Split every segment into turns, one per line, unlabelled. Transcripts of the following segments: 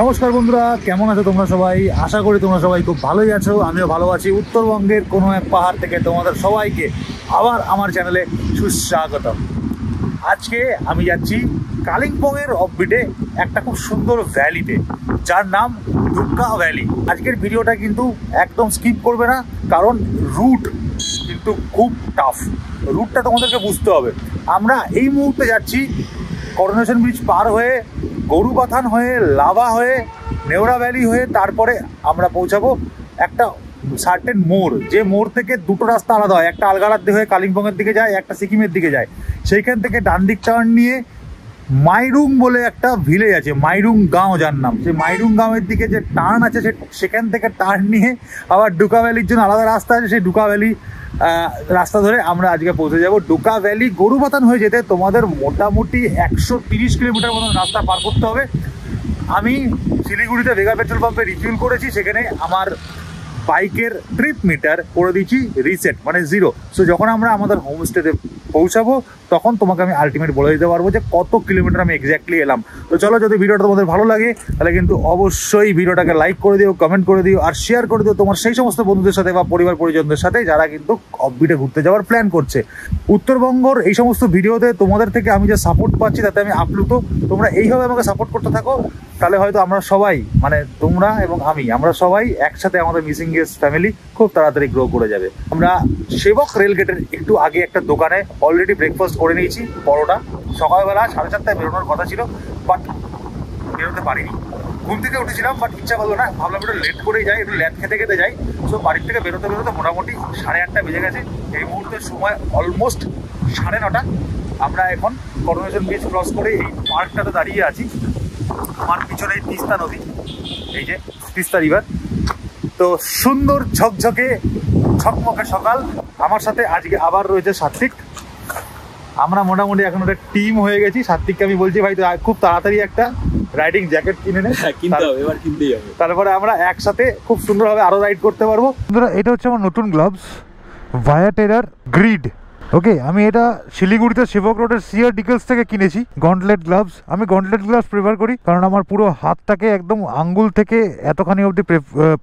নমস্কার বন্ধুরা, কেমন আছো তোমরা সবাই? আশা করি তোমরা সবাই খুব ভালোই আছো। আমিও ভালো আছি। উত্তরবঙ্গের কোনো এক পাহাড় থেকে তোমাদের সবাইকে আবার আমার চ্যানেলে সুস্বাগতম। আজকে আমি যাচ্ছি কালিম্পংয়ের অফবিটে একটা খুব সুন্দর ভ্যালিতে, যার নাম ডুকা ভ্যালি। আজকের ভিডিওটা কিন্তু একদম স্কিপ করবে না, কারণ রুট কিন্তু খুব টাফ। রুটটা তোমাদেরকে বুঝতে হবে। আমরা এই মুহূর্তে যাচ্ছি করোনেশন ব্রিজ পার হয়ে, গরুবাথান হয়ে, লাভা হয়ে, নেওড়া ভ্যালি হয়ে, তারপরে আমরা পৌঁছাবো একটা সার্টেন মোড়, যে মোড় থেকে দুটো রাস্তা আলাদা হয়। একটা আলগাড়ার দিকে হয়ে কালিম্পংয়ের দিকে যায়, একটা সিকিমের দিকে যায়। সেইখান থেকে ডান দিক টার্ন নিয়ে মাইরুং বলে একটা ভিলেজ আছে, মাইরুং গাঁও যার নাম। সেই মাইরুং গাঁওয়ের দিকে যে টার্ন আছে, সেখান থেকে টার্ন নিয়ে আবার ডুকা ভ্যালির জন্য আলাদা রাস্তা আছে। সেই ডুকা ভ্যালি রাস্তা ধরে আমরা আজকে পৌঁছে যাব। ডুকা ভ্যালি গরুবাথান হয়ে যেতে তোমাদের মোটামুটি 130 কিলোমিটার মতন রাস্তা পার করতে হবে। আমি শিলিগুড়িতে ভেগা পেট্রোল পাম্পে রিফিল করেছি, সেখানে আমার বাইকের ট্রিপ মিটার করে দিচ্ছি রিসেট, মানে 0। সো যখন আমরা আমাদের হোমস্টেতে পৌঁছাবো তখন তোমাকে আমি আলটিমেট বলে দিতে পারবো যে কত কিলোমিটার আমি এক্স্যাক্টলি এলাম। তো চলো, যদি ভিডিওটা তোমাদের ভালো লাগে তাহলে কিন্তু অবশ্যই ভিডিওটাকে লাইক করে দিও, কমেন্ট করে দিও, আর শেয়ার করে দিও তোমার সেই সমস্ত বন্ধুদের সাথে বা পরিবার পরিজনদের সাথে যারা কিন্তু অফবিটে ঘুরতে যাওয়ার প্ল্যান করছে। উত্তরবঙ্গর এই সমস্ত ভিডিওতে তোমাদের থেকে আমি যে সাপোর্ট পাচ্ছি তাতে আমি আপ্লুত। তোমরা এইভাবে আমাকে সাপোর্ট করতে থাকো, তাহলে হয়তো আমরা সবাই, মানে তোমরা এবং আমরা সবাই একসাথে আমাদের মিসিং গেস্ট ফ্যামিলি খুব তাড়াতাড়ি গ্রো করে যাবে। আমরা সেবক রেলগেটের একটু আগে একটা দোকানে অলরেডি ব্রেকফাস্ট করে নিয়েছি, পরোটা। সকালবেলা 4:30টায় বেরোনোর কথা ছিল, বাট বেরোতে পারিনি। ঘুম থেকে উঠেছিলাম, বাট ইচ্ছা করলো না। ভাবলাম একটু লেট করেই যাই, একটু ল্যাদ খেতে খেতে যাই। সো বাড়ির থেকে বেরোতে বেরোতে মোটামুটি 8:30 বেজে গেছে। এই মুহূর্তে সময় অলমোস্ট 9:30। আমরা এখন করোনেশন ব্রিজ ক্রস করে এই পার্কটাতে দাঁড়িয়ে আছি। আমার পিছনে তিস্তা নদী, এই যে তিস্তা রিভার। তো সুন্দর ঝকঝকে ঝকমকে সকাল। আমার সাথে আজকে আবার রয়েছে সাত্বিক। আমরা মোটামুটি এখন একটা টিম হয়ে গেছি। সাত্বিককে আমি বলছি, ভাই তো খুব তাড়াতাড়ি একটা রাইডিং জ্যাকেট কিনে নে, তারপরে আমরা একসাথে খুব সুন্দরভাবে আরো রাইড করতে পারবো। এটা হচ্ছে আমার নতুন গ্লাভস, ভায়াটেরার গ্রিড। ওকে, আমি এটা শিলিগুড়িতে সেবক রোডের সিআর ডিকেলস থেকে কিনেছি। গন্টলেট গ্লাভস, আমি গন্টলেট গ্লাভস প্রেফার করি, কারণ আমার পুরো হাতটাকে একদম আঙ্গুল থেকে এতখানি অবধি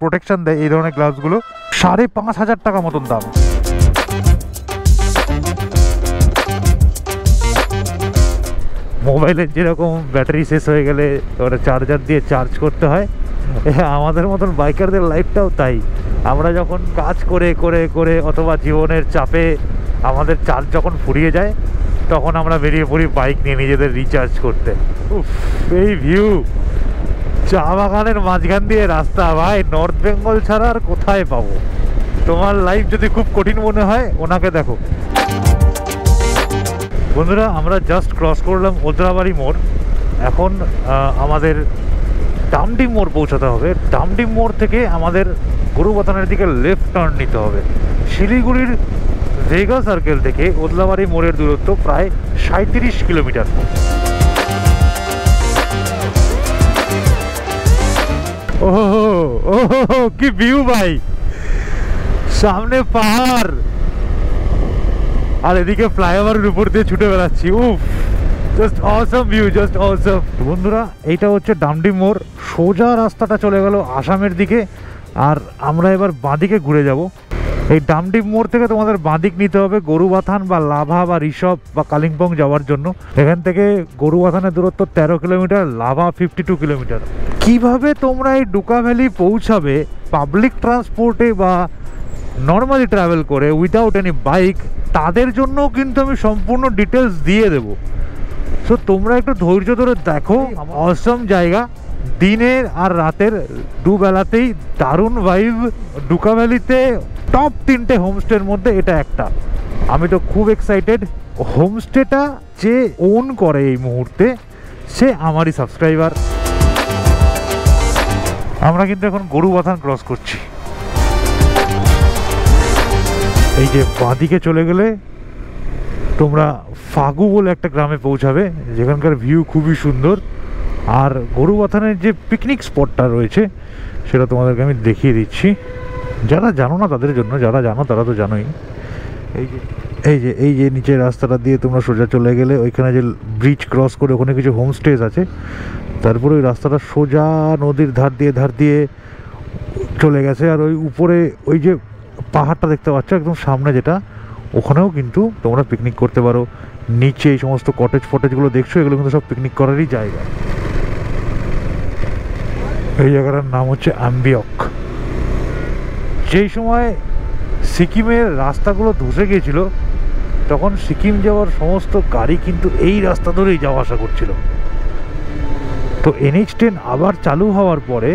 প্রোটেকশন দেয় এই ধরনের গ্লাভসগুলো। 5,500 টাকা মতন দাম। মোবাইলের যেরকম ব্যাটারি শেষ হয়ে গেলে ওটা চার্জার দিয়ে চার্জ করতে হয়, আমাদের মতন বাইকারদের লাইফটাও তাই। আমরা যখন কাজ করে করে করে অথবা জীবনের চাপে আমাদের চার্জ যখন ফুরিয়ে যায়, তখন আমরা বেরিয়ে পড়ি বাইক নিয়ে নিজেদের রিচার্জ করতে। উফ, এই ভিউ, চা বাগানের মাঝখান দিয়ে রাস্তা, ভাই নর্থ বেঙ্গল ছাড়া আর কোথায় পাবো? তোমার লাইফ যদি খুব কঠিন মনে হয়, ওনাকে দেখো। বন্ধুরা, আমরা জাস্ট ক্রস করলাম ওদ্রাবাড়ি মোড়। এখন আমাদের ডামডিম মোড় পৌঁছাতে হবে। ডামডিম মোড় থেকে আমাদের গরুবাথানের দিকে লেফট টার্ন নিতে হবে। শিলিগুড়ির ভেগা সার্কেল থেকে ওদলাবাড়ি মোড়ের দূরত্ব প্রায় 37 কিলোমিটার। ওহো ওহো, কি ভিউ ভাই! সামনে পাহাড় আর এদিকে ফ্লাইওভারের উপর দিয়ে ছুটে বেড়াচ্ছি। উফ, জাস্ট অসম ভিউ, জাস্ট অসম। বন্ধুরা, এইটা হচ্ছে ডামডিম মোড়। সোজা রাস্তাটা চলে গেল আসামের দিকে, আর আমরা এবার বাঁদিকে ঘুরে যাব। এই ডামডিম মোড় থেকে তোমাদের বাঁদিক নিতে হবে গরুবাথান বা লাভা বা ঋষভ বা কালিম্পং যাওয়ার জন্য। এখান থেকে গরুবাথানের দূরত্ব 13 কিলোমিটার, লাভা 52 কিলোমিটার। কিভাবে তোমরা এই ডুকা ভ্যালি পৌঁছাবে পাবলিক ট্রান্সপোর্টে বা নর্মালি ট্রাভেল করে উইদাউট এনি বাইক, তাদের জন্য কিন্তু আমি সম্পূর্ণ ডিটেলস দিয়ে দেবো। সো তোমরা একটু ধৈর্য ধরে দেখো। অসম জায়গা, দিনের আর রাতের দুবেলাতেই দারুণ ভাইব। ডুকা ভ্যালিতে টপ 3টে হোমস্টের মধ্যে এটা একটা। আমি তো খুব এক্সাইটেড। হোমস্টেটা যে ওন করে এই মুহূর্তে, সে আমারই সাবস্ক্রাইবার। আমরা কিন্তু এখন গরুবাথান ক্রস করছি। এই যে বাঁদিকে চলে গেলে তোমরা ফাগু বলে একটা গ্রামে পৌঁছাবে, যেখানকার ভিউ খুবই সুন্দর। আর গরুবাথানের যে পিকনিক স্পটটা রয়েছে সেটা তোমাদেরকে আমি দেখিয়ে দিচ্ছি। যারা জানো না তাদের জন্য, যারা জানো তারা তো জানোই। এই যে এই যে নিচের রাস্তাটা দিয়ে তোমরা সোজা চলে গেলে ওইখানে যে ব্রিজ ক্রস করে ওখানে কিছু হোমস্টেজ আছে, তারপরে ওই রাস্তাটা সোজা নদীর ধার দিয়ে চলে গেছে। আর ওই উপরে ওই যে পাহাড়টা দেখতে পাচ্ছ একদম সামনে যেটা, ওখানেও কিন্তু তোমরা পিকনিক করতে পারো। নিচে এই সমস্ত কটেজগুলো দেখছো, এগুলো কিন্তু সব পিকনিক করারই জায়গা। এই জায়গাটার নাম হচ্ছে অ্যাম্বিয়ক। যেই সময় সিকিমের রাস্তাগুলো ধসে গিয়েছিল তখন সিকিম যাওয়ার সমস্ত গাড়ি কিন্তু এই রাস্তা ধরেই যাওয়া আসা করছিল। তো NH10 আবার চালু হওয়ার পরে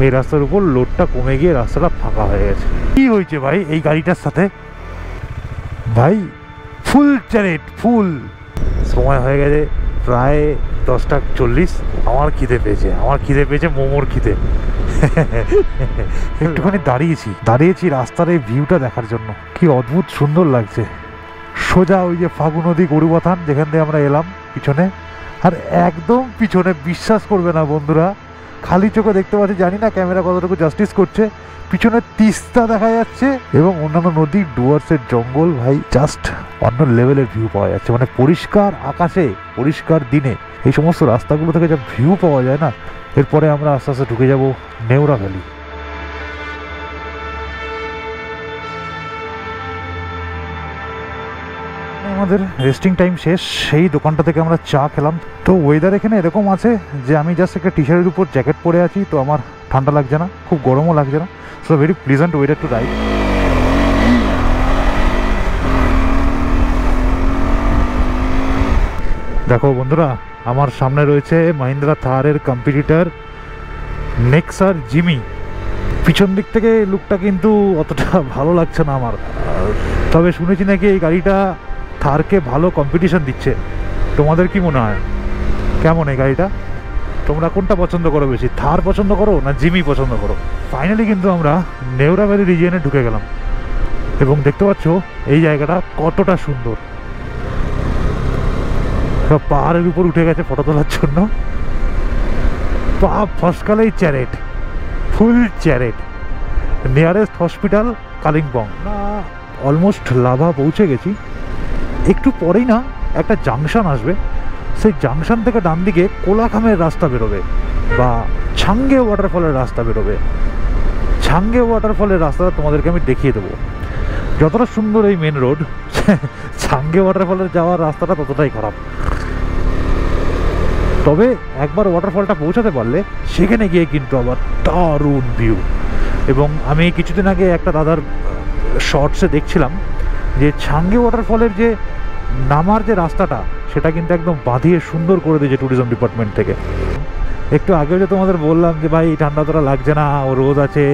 এই রাস্তার উপর লোডটা কমে গিয়ে রাস্তাটা ফাঁকা হয়ে গেছে। কি হয়েছে ভাই এই গাড়িটার সাথে? ভাই ফুল চ্যারেট, ফুল। সময় হয়ে গেছে প্রায় 10:40। আমার খিদে পেয়েছে মোমোর খিদে। একটুখানি দাঁড়িয়েছি রাস্তার এই ভিউটা দেখার জন্য। কি অদ্ভুত সুন্দর লাগছে। সোজা ওই যে ফাগু নদী গরুবাথান যেখান থেকে আমরা এলাম পিছনে, আর একদম পিছনে বিশ্বাস করবে না বন্ধুরা, খালি চোখে দেখতে পাচ্ছি, জানি না ক্যামেরা কতটুকু জাস্টিস করছে, পিছনে তিস্তা দেখা যাচ্ছে এবং অন্যান্য নদী, ডুয়ার্সের জঙ্গল। ভাই জাস্ট অন্য লেভেলের ভিউ পাওয়া যাচ্ছে। মানে পরিষ্কার আকাশে পরিষ্কার দিনে এই সমস্ত রাস্তাগুলো থেকে যা ভিউ পাওয়া যায় না। এরপরে আমরা আস্তে আস্তে ঢুকে যাব নেওরা ভ্যালি। আমাদের রেস্টিং টাইম শেষ, সেই দোকানটা থেকে আমরা চা খেলাম। তো ওয়েদার এখানে এরকম আছে যে আমি জাস্ট একটা টি শার্টের উপর জ্যাকেট পরে আছি, তো আমার ঠান্ডা লাগছে না, খুব গরমও লাগছে না। So very pleasant weather to ride. দেখো বন্ধুরা, আমার সামনে রয়েছে মাহিন্দ্রা থারের কম্পিটিটর নেক্সার জিমি। পিছন দিক থেকে লুকটা কিন্তু অতটা ভালো লাগছে না আমার, তবে শুনেছি নাকি এই গাড়িটা থারকে ভালো কম্পিটিশন দিচ্ছে। তোমাদের কি মনে হয় কেমন এই গাড়িটা? তোমরা কোনটা পছন্দ করো বেশি, থার পছন্দ করো না জিমি পছন্দ করো? ফাইনালি কিন্তু আমরা নেওরা ভ্যালি রিজিয়নে ঢুকে গেলাম এবং দেখতে পাচ্ছ এই জায়গাটা কতটা সুন্দর। সব পাহাড়ের উপর উঠে গেছে ফটো তোলার জন্য। পা ফসকালেই চ্যারেট, ফুল চ্যারেট। Nearest hospital Kalimpong. Almost Lava পৌঁছে গেছি। একটু পরেই না একটা জাংশন আসবে, সেই জাংশন থেকে ডান দিকে কোলাখামের রাস্তা বেরোবে বা ছাঙ্গে ওয়াটারফলের রাস্তা বেরোবে। ছাঙ্গে ওয়াটারফলের রাস্তাটা তোমাদেরকে আমি দেখিয়ে দেবো। যতটা সুন্দর এই মেন রোড, ছাঙ্গে ওয়াটারফলের যাওয়ার রাস্তাটা ততটাই খারাপ। তবে একবার ওয়াটারফলটা পৌঁছাতে পারলে সেখানে গিয়ে কিন্তু আবার দারুণ ভিউ। এবং আমি কিছুদিন আগে একটা দাদার শর্টসে দেখছিলাম যে ছাঙ্গে ওয়াটারফলের যে নামার যে রাস্তাটা সেটা কিন্তু একদম বাঁধিয়ে সুন্দর করে দিয়েছে ট্যুরিজম ডিপার্টমেন্ট থেকে। একটু আগেও যে তোমাদের বললাম যে ভাই ঠান্ডা তোরা লাগছে না, ও রোদ আছে,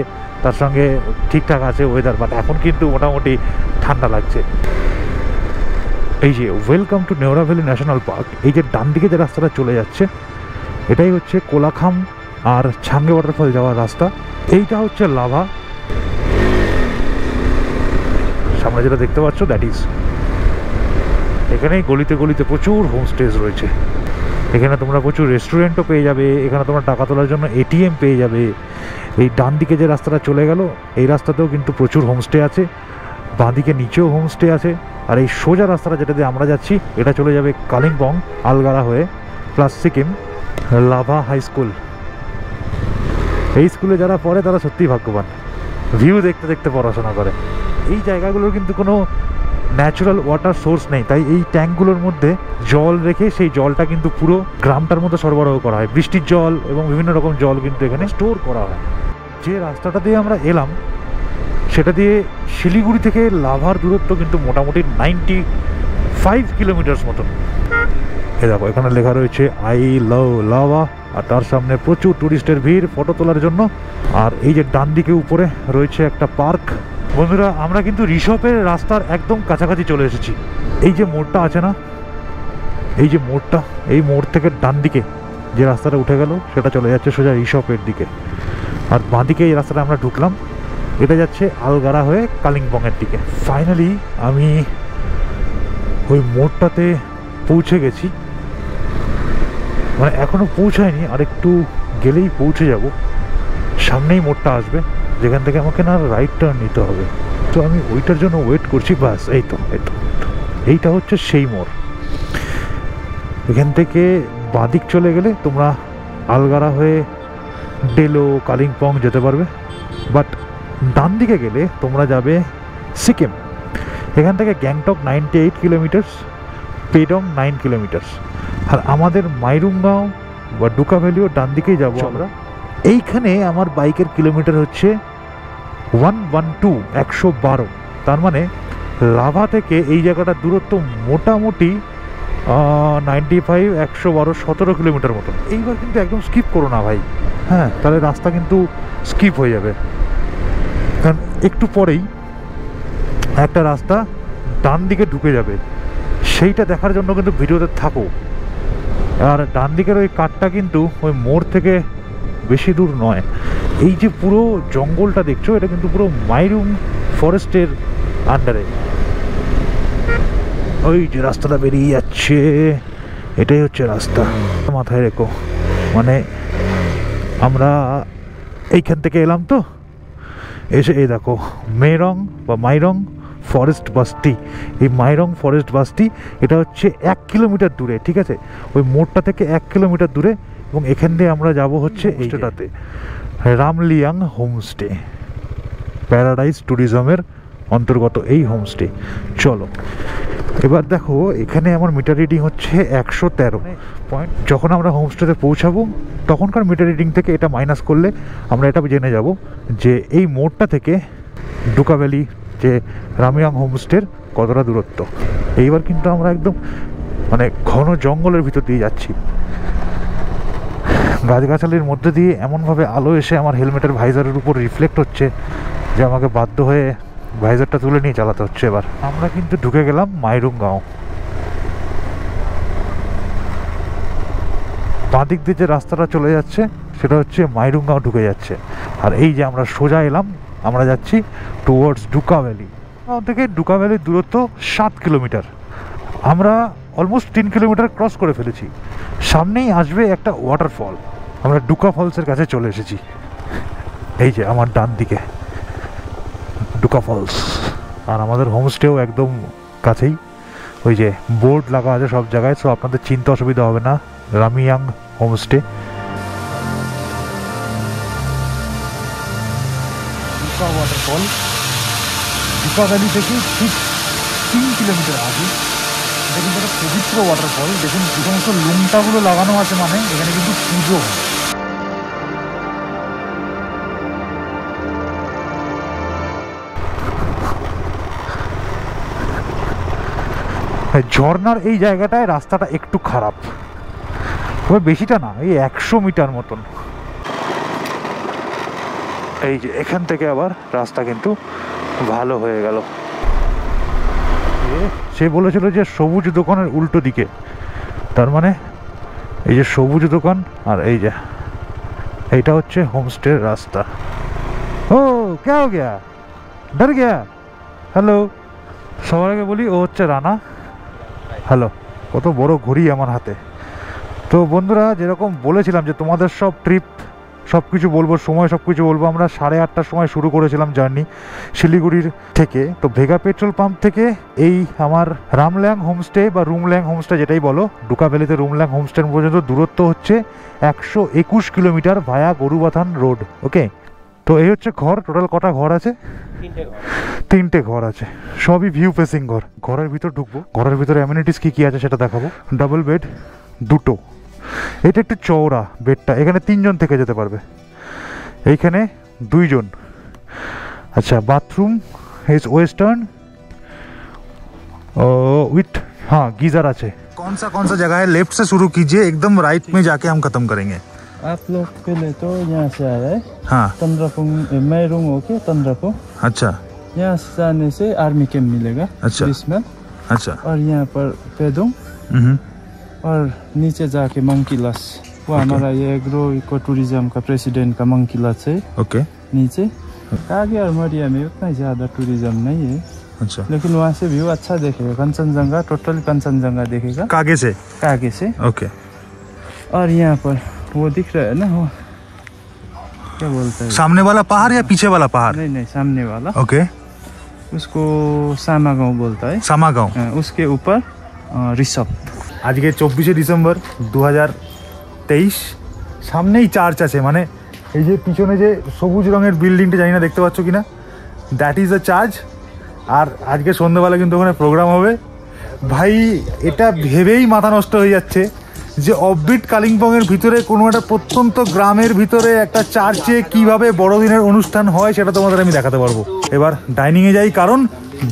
তার সঙ্গে ঠিকঠাক আছে ওয়েদার, বাট এখন কিন্তু মোটামুটি ঠান্ডা লাগছে। এই যে welcome to Neora valley national park, এই যে ডান দিকে যে রাস্তাটা চলে যাচ্ছে এটাই হচ্ছে কোলাখাম আর ছাঙ্গে ওয়াটারফল যাওয়ার রাস্তা। এইটা হচ্ছে লাভা। সামনে যেটা দেখতে পাচ্ছ দ্যাট ইজ, এখানেই গলিতে গলিতে প্রচুর হোমস্টেজ রয়েছে। এখানে তোমরা প্রচুর রেস্টুরেন্টও পেয়ে যাবে, এখানে তোমরা টাকা তোলার জন্য ATM পেয়ে যাবে। এই ডান দিকে যে রাস্তাটা চলে গেল এই রাস্তাতেও কিন্তু প্রচুর হোমস্টে আছে, বাঁ দিকে নিচেও হোমস্টে আছে। আর এই সোজা রাস্তাটা যেটা দিয়ে আমরা যাচ্ছি এটা চলে যাবে কালিম্পং আলগারা হয়ে plus Sikkim. Lava high school, এই স্কুলে যারা পড়ে তারা সত্যিই ভাগ্যবান, ভিউ দেখতে দেখতে পড়াশোনা করে। এই জায়গাগুলোর কিন্তু কোনো ন্যাচারাল ওয়াটার সোর্স নেই, তাই এই ট্যাঙ্কগুলোর মধ্যে জল রেখে সেই জলটা কিন্তু পুরো গ্রামটার মধ্যে সরবরাহ করা হয়। বৃষ্টির জল এবং বিভিন্ন রকম জল কিন্তু এখানে স্টোর করা হয়। যে রাস্তাটা দিয়ে আমরা এলাম সেটা দিয়ে শিলিগুড়ি থেকে লাভার দূরত্ব কিন্তু মোটামুটি 95 কিলোমিটার্স মতন। এ দেখো এখানে লেখা রয়েছে আই লাভ লাভা, আর তার সামনে প্রচুর টুরিস্টের ভিড় ফটো তোলার জন্য। আর এই যে ডান দিকে উপরে রয়েছে একটা পার্ক। বন্ধুরা আমরা কিন্তু ঋষভের রাস্তার একদম কাছাকাছি চলে এসেছি। এই যে মোড়টা আছে না, এই যে মোড়টা, এই মোড় থেকে ডান দিকে যে রাস্তাটা উঠে গেল সেটা চলে যাচ্ছে সোজা ঋষভের দিকে। আর বাঁ দিকে এই রাস্তাটা আমরা ঢুকলাম এটা যাচ্ছে আলগারা হয়ে কালিম্পংয়ের দিকে। ফাইনালি আমি ওই মোড়টাতে পৌঁছে গেছি, মানে এখনো পৌঁছায়নি, আর একটু গেলেই পৌঁছে যাব। সামনেই মোড়টা আসবে যেখান থেকে আমাকে না রাইট টার্ন নিতে হবে। তো আমি ওইটার জন্য ওয়েট করছি। বাস এই তো এইটা হচ্ছে সেই মোড়। এখান থেকে বাঁদিক চলে গেলে তোমরা আলগারা হয়ে ডেলো কালিম্পং যেতে পারবে, বাট ডান দিকে গেলে তোমরা যাবে সিকিম। এখান থেকে গ্যাংটক 98 কিলোমিটার্স, পেডং 9 কিলোমিটার্স। আর আমাদের মাইরুংগাঁও বা ডুকা ভ্যালিও ডান দিকেই যাবো আমরা। এইখানে আমার বাইকের কিলোমিটার হচ্ছে 112। তার মানে লাভা থেকে এই জায়গাটার দূরত্ব মোটামুটি 95, 112, 17 কিলোমিটার মতন। এইবার কিন্তু একদম স্কিপ করো না ভাই, হ্যাঁ, তাহলে রাস্তা কিন্তু স্কিপ হয়ে যাবে। কারণ একটু পরেই একটা রাস্তা ডান দিকে ঢুকে যাবে, সেইটা দেখার জন্য কিন্তু ভিডিওতে থাকো। আর ডান দিকের ওই কাঠটা কিন্তু ওই মোড় থেকে বেশি দূর নয়। এই যে পুরো জঙ্গলটা দেখছো, এটা কিন্তু পুরো মাইরুং ফরেস্টের আন্ডারে। ওই যে রাস্তাটা বেরিয়ে যাচ্ছে, এটাই হচ্ছে রাস্তা। মাথায় রেখো, মানে আমরা এইখান থেকে এলাম তো, এসে এই দেখো মেরং বা মাইরং ফরেস্ট বাস্তি। এই মাইরং ফরেস্ট বাস্তি এটা হচ্ছে 1 কিলোমিটার দূরে, ঠিক আছে, ওই মোড়টা থেকে 1 কিলোমিটার দূরে। এবং এখান দিয়ে আমরা যাব হচ্ছে এইটাতে, রামলিয়াং হোমস্টে, প্যারাডাইস ট্যুরিজমের অন্তর্গত এই হোমস্টে। চলো এবার দেখো, এখানে আমার মিটার রিডিং হচ্ছে 113 পয়েন্ট। যখন আমরা হোমস্টেতে পৌঁছাবো তখনকার মিটার রিডিং থেকে এটা মাইনাস করলে আমরা এটা জেনে যাব যে এই মোড়টা থেকে ডুকা ভ্যালি যে রামলিয়াং হোমস্টের কতটা দূরত্ব। এইবার কিন্তু আমরা একদম মানে ঘন জঙ্গলের ভিতর দিয়ে যাচ্ছি। গাছগাছালির মধ্যে দিয়ে এমনভাবে আলো এসে আমার হেলমেটের ভাইজারের উপর রিফ্লেক্ট হচ্ছে যে আমাকে বাধ্য হয়ে ভাইজারটা তুলে নিয়ে চালাতে হচ্ছে। এবার আমরা কিন্তু ঢুকে গেলাম মাইরুংগাঁও। বাঁদিক দিয়ে যে রাস্তাটা চলে যাচ্ছে সেটা হচ্ছে মাইরুংগাঁও ঢুকে যাচ্ছে। আর এই যে আমরা সোজা এলাম, আমরা যাচ্ছি টুয়ার্ডস ডুকা ভ্যালি। থেকে ডুকা ভ্যালির দূরত্ব 7 কিলোমিটার। আমরা অলমোস্ট 3 কিলোমিটার ক্রস করে ফেলেছি। সামনেই আসবে একটা ওয়াটারফল। আমরা ডুকা ফলসের কাছে চলে এসেছি। এই যে আমার ডান দিকে ডুকা ফলস। আর আমাদের হোমস্টেও একদম কাছেই, ওই যে বোর্ড লাগা আছে সব জায়গায়, সো আপনাদের চিনতে অসুবিধা হবে না, Ramiyang homestay. Duka waterfall Duka valley থেকে ঠিক 3 কিলোমিটার আগে। এটা কিন্তু একটা পবিত্র ওয়াটারফল। দেখুন যে সমস্ত লুমটাগুলো লাগানো আছে, মানে এখানে কিন্তু পুজো হয়। ঝর্নার এই জায়গাটায় রাস্তাটা একটু খারাপ, তবে বেশিটা না, এই 100 মিটার মতন। এই যে এখান থেকে আবার রাস্তা কিন্তু ভালো হয়ে গেল। সে বলেছিল যে সবুজ দোকানের উল্টো দিকে, তার মানে এই যে সবুজ দোকান আর এই যে এইটা হচ্ছে হোমস্টের রাস্তা। ও কে হো গিয়া, ডর গিয়া। হ্যালো, সবার আগে বলি ও হচ্ছে রানা। হ্যালো, কত বড় ঘড়ি আমার হাতে। তো বন্ধুরা, যেরকম বলেছিলাম যে তোমাদের সব ট্রিপ সব কিছু বলবো, সময় সব কিছু বলবো। আমরা 8:30টার সময় শুরু করেছিলাম জার্নি শিলিগুড়ির থেকে। তো ভেগা পেট্রোল পাম্প থেকে এই আমার রামলিয়াং হোমস্টে বা রুমলিয়াং হোমস্টে যেটাই বলো, ডুকা ভ্যালিতে রুমলিয়াং হোমস্টের পর্যন্ত দূরত্ব হচ্ছে 121 কিলোমিটার ভায়া গরুবাথান রোড। ওকে, তো এই হচ্ছে ঘর। টোটাল কটা ঘর আছে? 3টে ঘর আছে, সবই ভিউ ফেসিং ঘর। ঘরের ভিতর ঢুকবো, ঘরের ভিতরে অ্যামিনিটিস কি কি আছে সেটা দেখাবো। ডাবল বেড 2টো, এটা একটু চওড়া বেডটা, এখানে 3 জন থেকে যেতে পারবে, এইখানে 2 জন। अच्छा बाथरूम इज वेस्टर्न विथ हाँ गीजर আছে। कौन सा जगह है? लेफ्ट से शुरू कीजिए, एकदम राइट में जाके हम खत्म करेंगे।
आप लोग पहले तो यहाँ से आ रहे हैं।
हाँ,
तंद्रापुंग मैरुंग होके तंद्रापो।
अच्छा,
यहाँ से जाने से आर्मी कैंप मिलेगा।
अच्छा,
इसमें
अच्छा,
और यहाँ पर पेदोंग और नीचे जाके मंकीलास, वो हमारा ये एग्रो इको टूरिज्म का प्रेसिडेंट का मंकीलास है।
ओके,
नीचे कागे और मरिया में उतना ज़्यादा टूरिज्म नहीं है,
अच्छा,
लेकिन वहाँ से व्यू अच्छा देखेगा। कंचनजंगा, टोटल कंचनजंगा देखेगा
कागे से। ओके,
और यहाँ पर वो दिख रहा है ना, वो क्या बोलते हैं,
सामने वाला पहाड़ या पीछे वाला पहाड़?
नहीं सामने वाला।
ओके,
उसको सामा गांव बोलता है।
सामा गांव।
उसके ऊपर ऋषभ।
আজকে 24শে ডিসেম্বর 2023, সামনেই চার্চ আছে, মানে এই যে পিছনে যে সবুজ রঙের বিল্ডিংটা, জানি না দেখতে পাচ্ছ কিনা, দ্যাট ইজ দ্য চার্চ। আর আজকে সন্ধ্যাবেলা কিন্তু ওখানে প্রোগ্রাম হবে। ভাই এটা ভেবেই মাথা নষ্ট হয়ে যাচ্ছে যে অফবিট কালিম্পংয়ের ভিতরে কোনো একটা প্রত্যন্ত গ্রামের ভিতরে একটা চার্চে কিভাবে বড়দিনের অনুষ্ঠান হয় সেটা তোমাদের আমি দেখাতে পারবো। এবার ডাইনিংয়ে যাই, কারণ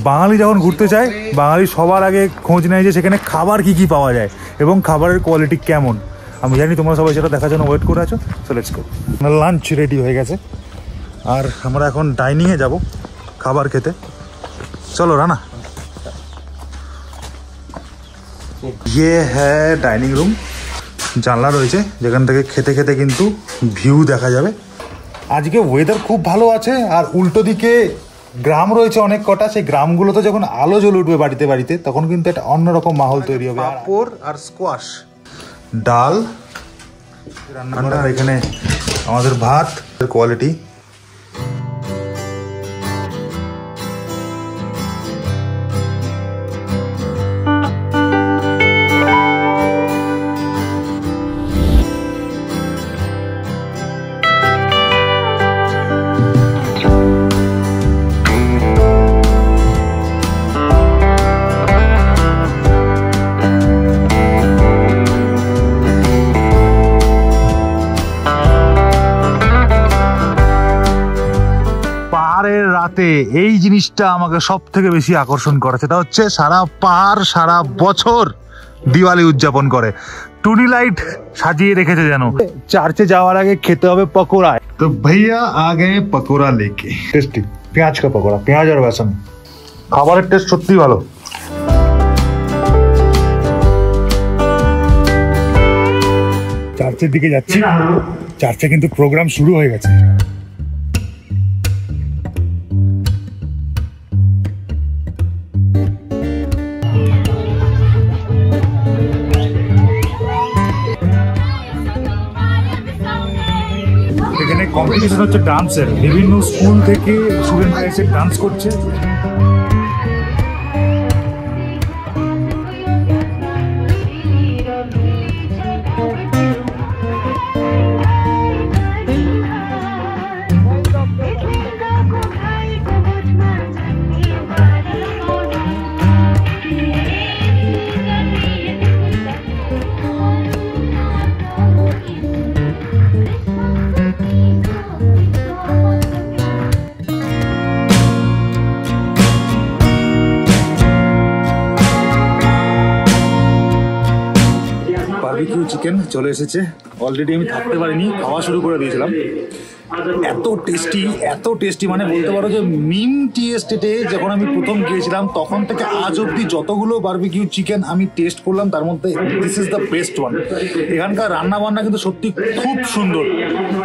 বাঙালি যখন ঘুরতে চায় বাঙালি সবার আগে খোঁজ নেয় যে সেখানে খাবার কি কি পাওয়া যায় এবং খাবারের কোয়ালিটি কেমন। আমি জানি তোমরা সবাই সেটা দেখার জন্য ওয়েট করে আছো। So let's go. Lunch ready হয়ে গেছে আর আমরা এখন ডাইনিংয়ে যাব খাবার খেতে। চলো রানা। ইয়ে হ্যাঁ ডাইনিং রুম, জানলা রয়েছে যেখান থেকে খেতে খেতে কিন্তু ভিউ দেখা যাবে। আজকে ওয়েদার খুব ভালো আছে আর উল্টো দিকে গ্রাম রয়েছে অনেক কটা। সেই গ্রামগুলোতে যখন আলো জ্বলে উঠবে বাড়িতে বাড়িতে তখন কিন্তু একটা অন্যরকম মাহল তৈরি হবে। পাঁপড় আর স্কোয়াশ, ডাল রান্না, আর এখানে আমাদের ভাত কোয়ালিটি। রাতে এই জিনিসটা আমাকে সব থেকে বেশি আকর্ষণ করে, সেটা হচ্ছে সারা পাহাড় সারা বছর দিওয়ালি উদযাপন করে, টুনি লাইট সাজিয়ে রেখেছে যেন। চার্চে যাওয়ার আগে খেতে হবে পকোড়া। তো ভাইয়া আগে পকোড়া লেকে, টেস্টি পেঁয়াজ কা পকোড়া, পেঁয়াজ আর বেসন। খাবারের টেস্ট সত্যি ভালো। চার্চের দিকে যাচ্ছি, চার্চে কিন্তু প্রোগ্রাম শুরু হয়ে গেছে। এখানে কম্পিটিশন হচ্ছে ডান্সের, বিভিন্ন স্কুল থেকে স্টুডেন্টরা এসে ডান্স করছে। বারবিকিউ চিকেন চলে এসেছে, অলরেডি আমি থাকতে পারিনি, খাওয়া শুরু করে দিয়েছিলাম। এত টেস্টি মানে বলতে পারো যে মিম টি এস্টেটে যখন আমি প্রথম গিয়েছিলাম তখন থেকে আজ অব্দি যতগুলো বারবিকিউ চিকেন আমি টেস্ট করলাম তার মধ্যে this is the best one. এখানকার রান্না বান্না কিন্তু সত্যি খুব সুন্দর।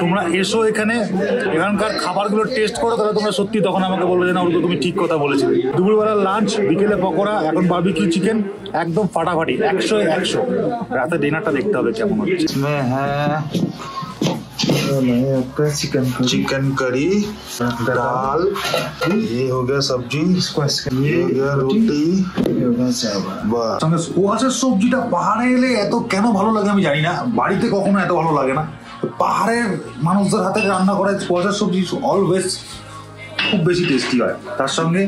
তোমরা এসো এখানে, এখানকার খাবারগুলো টেস্ট করো, তাহলে তোমরা সত্যি তখন আমাকে বলবে যে না ওগুলো তুমি ঠিক কথা বলেছিলে। দুপুরবেলা লাঞ্চ, বিকেলে পকোড়া, এখন বারবিকিউ চিকেন, একদম ফাটাফাটি, 100-100। রাতে ডিনারটা দেখতে হবে কেমন হচ্ছে। হ্যাঁ चिकन करी, दाल, ये हो गया सब्जी, ये हो गया रोटी, স্কোয়াশের সবজিটা পাহাড়ে এলে এত কেন ভালো লাগে আমি জানি না, বাড়িতে কখনো এত ভালো লাগে না। পাহাড়ের মানুষদের হাতে রান্না করা স্কোয়াশের সবজি অলওয়েজ খুব বেশি টেস্টি হয়। তার সঙ্গে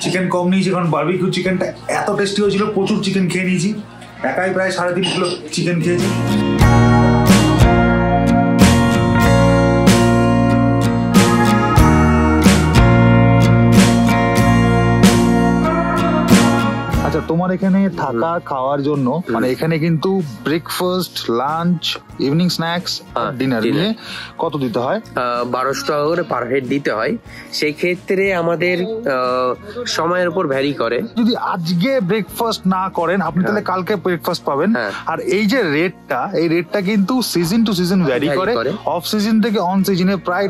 চিকেন কম নিয়েছি কারণ বারবিকিউ চিকেনটা এত টেস্টি হয়েছিল, প্রচুর চিকেন খেয়ে নিয়েছি, একাই প্রায় 3.5 কিলো চিকেন খেয়েছি। আচ্ছা, তোমার এখানে থাকা খাওয়ার জন্য মানে এখানে কিন্তু breakfast, lunch, evening snacks, dinner মিলে কত দিতে হয়?
1200 টাকা করে পার হেড দিতে হয়। সেই ক্ষেত্রে আমাদের সময়ের উপর ভ্যারি করে।
যদি আজকে ব্রেকফাস্ট না করেন আপনি তাহলে কালকে ব্রেকফাস্ট পাবেন। আর এই যে রেটটা, এই রেটটা কিন্তু সিজন টু সিজন ভ্যারি করে। অফ সিজন থেকে অন সিজনে প্রায়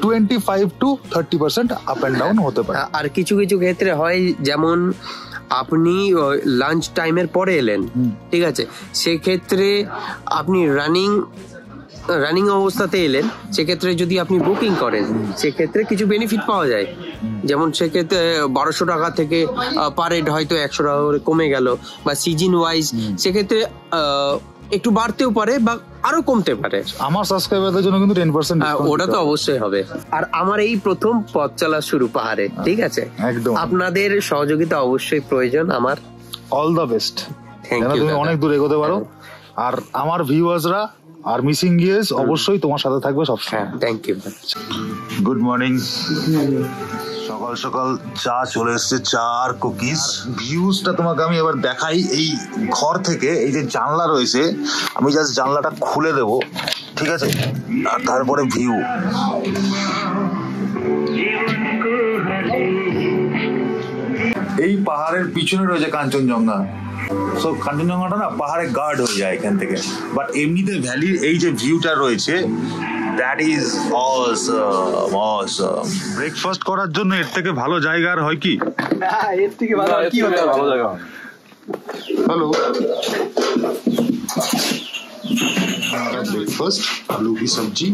25 to 30% আপ এন্ড ডাউন হতে পারে।
আর কিছু কিছু ক্ষেত্রে হয় যেমন আপনি লাঞ্চ টাইমের পরে এলেন, ঠিক আছে, সেক্ষেত্রে আপনি রানিং অবস্থাতে এলেন, সেক্ষেত্রে যদি আপনি বুকিং করেন সেক্ষেত্রে কিছু বেনিফিট পাওয়া যায়। যেমন সেক্ষেত্রে 1200 টাকা থেকে পার হেড হয়তো 100 টাকা করে কমে গেল, বা সিজন ওয়াইজ সেক্ষেত্রে একটু বাড়তেও পারে বা আরো কমতে পারে।
আমার সাবস্ক্রাইবারদের জন্য কিন্তু 10%
ওটা তো অবশ্যই হবে। আর আমার এই প্রথম পথ চলা শুরু পাহাড়ে, ঠিক আছে,
একদম
আপনাদের সহযোগিতা অবশ্যই প্রয়োজন আমার।
All the best,
thank you,
তুমি অনেক দূর এগোতে পারো। আর আমার ভিউয়ার্সরা আর মিসিং গিয়েস অবশ্যই তোমার সাথে থাকবে সবসময়।
Thank you.
Good morning. সকাল সকাল চা চলে এসছে, চা আর কুকিজ। ভিউজটা তোমাকে আমি এবার দেখাই। এই ঘর থেকে এই যে জানলা রয়েছে, আমি জাস্ট জানলাটা খুলে দেব, ঠিক আছে, আর তারপরে ভিউ। এই পাহাড়ের পিছনে রয়েছে কাঞ্চনজঙ্ঘা। সো কাঞ্চনজঙ্ঘাটা না পাহাড়ে গার্ড হয়ে যায় এখান থেকে, বাট এমনিতে ভ্যালির এই যে ভিউটা রয়েছে, দ্যাট ইজ অসম। ব্রেকফাস্ট করার জন্য এর থেকে ভালো জায়গা আর হয় কি?
এর থেকে ভালো আর কি হতে ভালো জায়গা।
হ্যালো, ব্রেকফাস্ট আলু কি সবজি।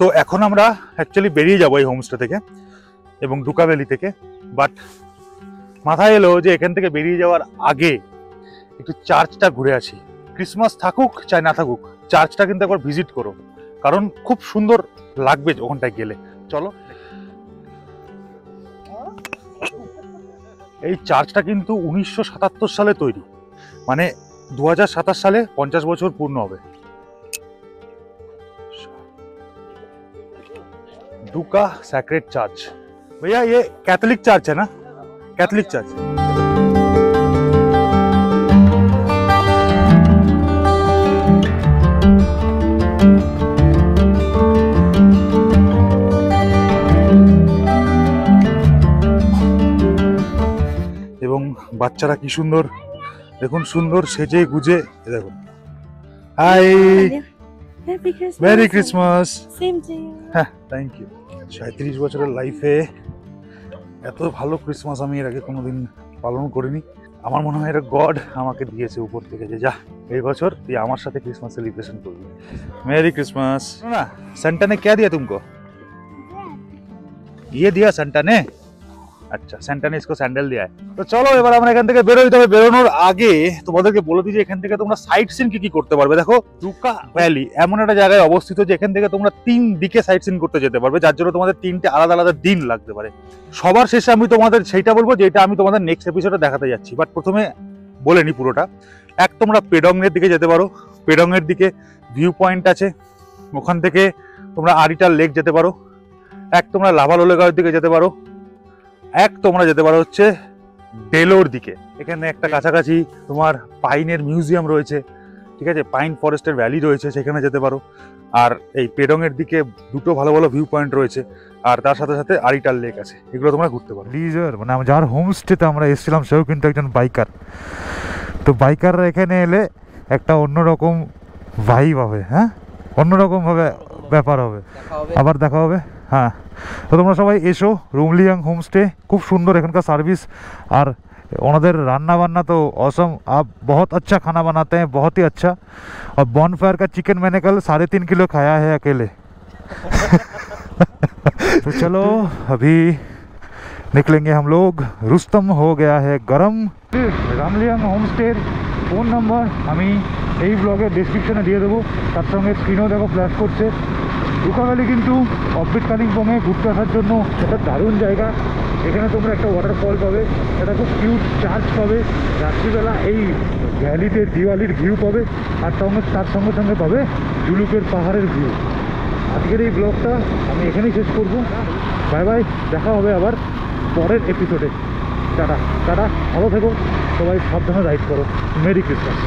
তো এখন আমরা অ্যাকচুয়ালি বেরিয়ে যাবো এই হোমস্টে থেকে এবং ডুকা ভ্যালি থেকে, বাট মাথায় এলো যে এখান থেকে বেরিয়ে যাওয়ার আগে একটু চার্চটা ঘুরে আসি। ক্রিসমাস থাকুক চাই না থাকুক, চার্চটা কিন্তু একবার ভিজিট করো, কারণ খুব সুন্দর লাগবে ওখানটায় গেলে। চলো। এই চার্চটা কিন্তু 1977 সালে তৈরি, মানে 2027 সালে 50 বছর পূর্ণ হবে। डुका सैक्रेड चर्च। भैया ये कैथोलिक चर्च है ना? Catholic church. এবং বাচ্চারা কি সুন্দর দেখুন, সুন্দর সেজে গুজে। দেখুন, hi, merry Christmas.
Same to you.
হ্যাঁ, থ্যাংক ইউ। 37 বছরের লাইফে এত ভালো ক্রিসমাস আমি এর আগে কোনোদিন পালন করিনি। আমার মনে হয় এটা গড আমাকে দিয়েছে উপর থেকে, যে যা এই বছর তুই আমার সাথে ক্রিসমাস সেলিব্রেশন করবি। Merry Christmas. না, सेंटा ने क्या दिया तुमको? ये दिया सेंटा ने? আচ্ছা, সেন্টা ने इसको স্যান্ডেল दिया है। তো চলো এবার আমরা এখান থেকে বেরোই। তবে বেরোনোর আগে তোমাদেরকে বলে দিই যে এখান থেকে তোমরা সাইট সিন কি কি করতে পারবে। দেখো, ডুকা ভ্যালি এমন একটা জায়গায় অবস্থিত যে এখান থেকে তোমরা 3 দিকে সাইট সিন করতে যেতে পারবে, যার জন্য তোমাদের 3টে আলাদা আলাদা দিন লাগতে পারে। সবার শেষে আমি তোমাদের সেইটা বলবো যেটা আমি তোমাদের নেক্সট এপিসোডে দেখাতে যাচ্ছি, বাট প্রথমে বলে নি পুরোটা। এক, তোমরা পেডংয়ের দিকে যেতে পারো। পেডংয়ের দিকে ভিউ পয়েন্ট আছে, ওখান থেকে তোমরা আরিটাল লেক যেতে পারো। এক, তোমরা লাভালোলেগাঁওয়ের দিকে যেতে পারো। এক, তোমরা যেতে পারো হচ্ছে ডেলোর দিকে। এখানে একটা কাছাকাছি তোমার পাইনের মিউজিয়াম রয়েছে, ঠিক আছে, পাইন ফরেস্টের ভ্যালি রয়েছে, সেখানে যেতে পারো। আর এই পেডংয়ের দিকে দুটো ভালো ভালো ভিউ পয়েন্ট রয়েছে, আর তার সাথে সাথে আরিটাল লেক আছে, এগুলো তোমরা ঘুরতে পারো। লিজার মানে যার হোমস্টেতে আমরা এসেছিলাম সেও কিন্তু একজন বাইকার। তো বাইকাররা এখানে এলে একটা অন্যরকম ভাইব হবে, হ্যাঁ, অন্যরকমভাবে ব্যাপার হবে, আবার দেখা হবে। হ্যাঁ, তো তোমরা সবাই এসো রুমলিয়াং হোমস্টে, খুব সুন্দর এখানকার সার্ভিস। আর ওনাদের রান্না বান্না তো অসম। आप बहुत अच्छा खाना बनाते हैं, बहुत ही अच्छा। और बॉनफायर का चिकन मैंने कल 3.5 किलो खाया है अकेले। तो चलो अभी निकलेंगे हम लोग। रुस्तम हो गया है गरम। রামলিয়াং হোমস্টের ফোন নাম্বার আমি এই ব্লগের ডেসক্রিপশনে দিয়ে দেবো, তার সঙ্গে স্ক্রিনেও দেখো ফ্ল্যাশ করছে। ডুকা ভ্যালি কিন্তু অফবিট কালিম্পংয়ে ঘুরতে আসার জন্য একটা দারুণ জায়গা। এখানে তোমরা একটা ওয়াটারফল পাবে, একটা খুব কিউট চার্চ পাবে, রাত্রিবেলা এই ভ্যালিতে দিওয়ালির ভিউ পাবে, আর তার সঙ্গে সঙ্গে পাবে জুলুকের পাহাড়ের ভিউ। আজকের এই ব্লগটা আমি এখানেই শেষ করব। বাই বাই, দেখা হবে আবার পরের এপিসোডে। টাটা টাটা, ভালো থেকো সবাই, সাবধানে রাইড করো। Merry Christmas.